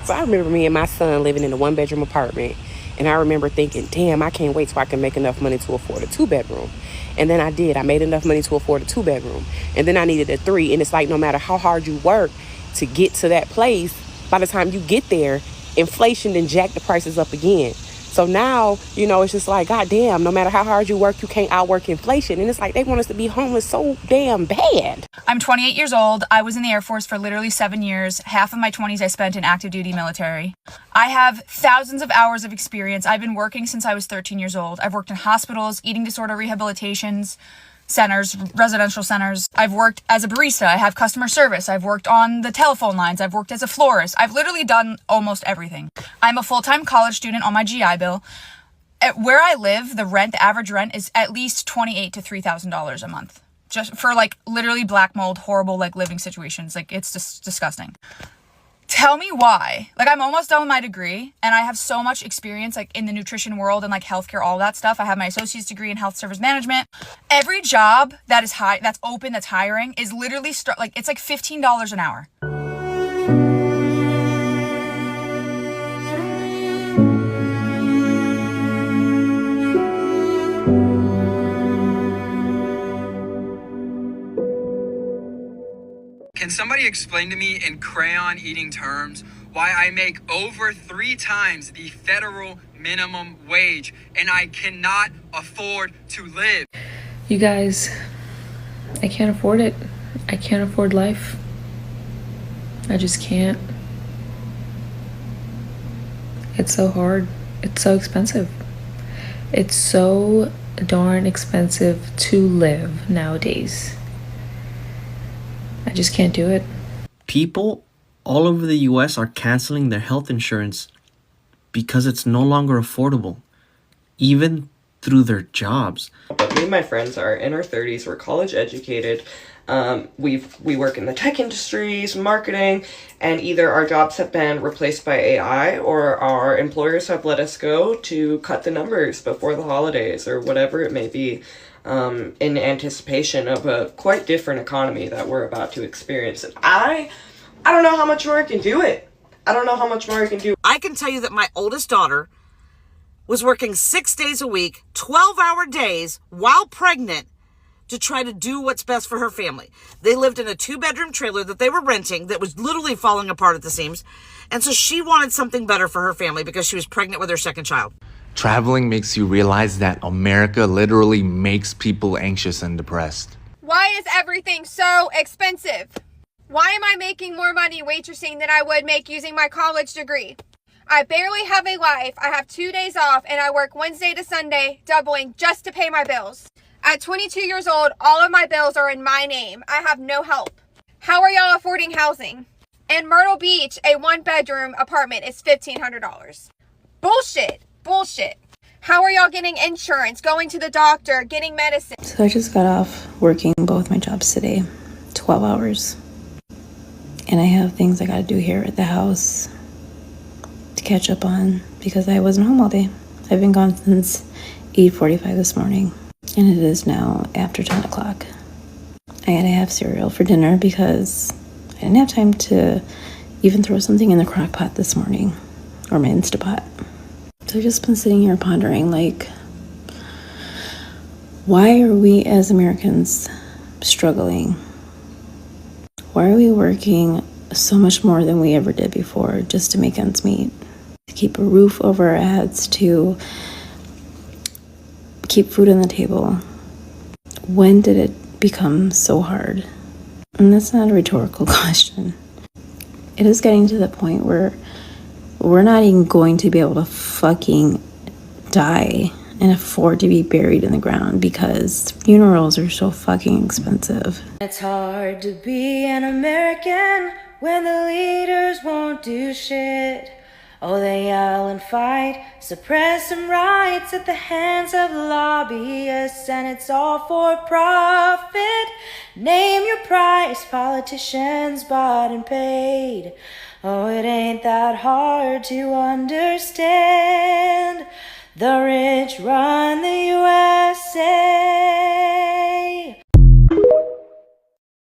So I remember me and my son living in a 1-bedroom apartment. And I remember thinking, damn, I can't wait till I can make enough money to afford a 2-bedroom. And then I did. I made enough money to afford a 2-bedroom. And then I needed a 3. And it's like no matter how hard you work to get to that place, by the time you get there, inflation then jack the prices up again. So now, it's just like, God damn, no matter how hard you work, you can't outwork inflation. And it's like they want us to be homeless so damn bad. I'm 28 years old. I was in the Air Force for literally 7 years. Half of my 20s I spent in active duty military. I have thousands of hours of experience. I've been working since I was 13 years old. I've worked in hospitals, eating disorder rehabilitations centers, residential centers. I've worked as a barista. I have customer service. I've worked on the telephone lines. I've worked as a florist. I've literally done almost everything. I'm a full-time college student on my GI Bill. Where I live, the average rent is at least $2,800 to $3,000 a month. Just for literally black mold, horrible living situations. It's just disgusting. Tell me why. I'm almost done with my degree and I have so much experience in the nutrition world and healthcare, all that stuff. I have my associate's degree in health service management. Every job that is that's open, that's hiring is literally it's $15 an hour. Can somebody explain to me in crayon eating terms why I make over 3 times the federal minimum wage and I cannot afford to live? You guys, I can't afford it. I can't afford life. I just can't. It's so hard. It's so expensive. It's so darn expensive to live nowadays. I just can't do it. People all over the US are canceling their health insurance because it's no longer affordable, even through their jobs. But me and my friends are in our 30s, we're college educated, we work in the tech industries, marketing, and either our jobs have been replaced by AI or our employers have let us go to cut the numbers before the holidays or whatever it may be. In anticipation of a quite different economy that we're about to experience. And I don't know how much more I can do it. I don't know how much more I can do. I can tell you that my oldest daughter was working 6 days a week, 12-hour days, while pregnant to try to do what's best for her family. They lived in a 2-bedroom trailer that they were renting that was literally falling apart at the seams. And so she wanted something better for her family because she was pregnant with her second child. Traveling makes you realize that America literally makes people anxious and depressed. Why is everything so expensive? Why am I making more money waitressing than I would make using my college degree? I barely have a life. I have 2 days off and I work Wednesday to Sunday, doubling just to pay my bills. At 22 years old, all of my bills are in my name. I have no help. How are y'all affording housing? In Myrtle Beach, a 1-bedroom apartment is $1,500. Bullshit. Bullshit. How are y'all getting insurance, going to the doctor, getting medicine? So I just got off working both my jobs today, 12 hours. And I have things I gotta do here at the house to catch up on because I wasn't home all day. I've been gone since 8:45 this morning. And it is now after 10 o'clock. I gotta have cereal for dinner because I didn't have time to even throw something in the crock pot this morning or my Instapot. So I've just been sitting here pondering, why are we as Americans struggling? Why are we working so much more than we ever did before just to make ends meet? To keep a roof over our heads, to keep food on the table. When did it become so hard? And that's not a rhetorical question. It is getting to the point where we're not even going to be able to fucking die and afford to be buried in the ground because funerals are so fucking expensive. It's hard to be an American when the leaders won't do shit. Oh, they yell and fight, suppressing rights at the hands of lobbyists, and it's all for profit. Name your price, politicians bought and paid. Oh, it ain't that hard to understand. The rich run the USA.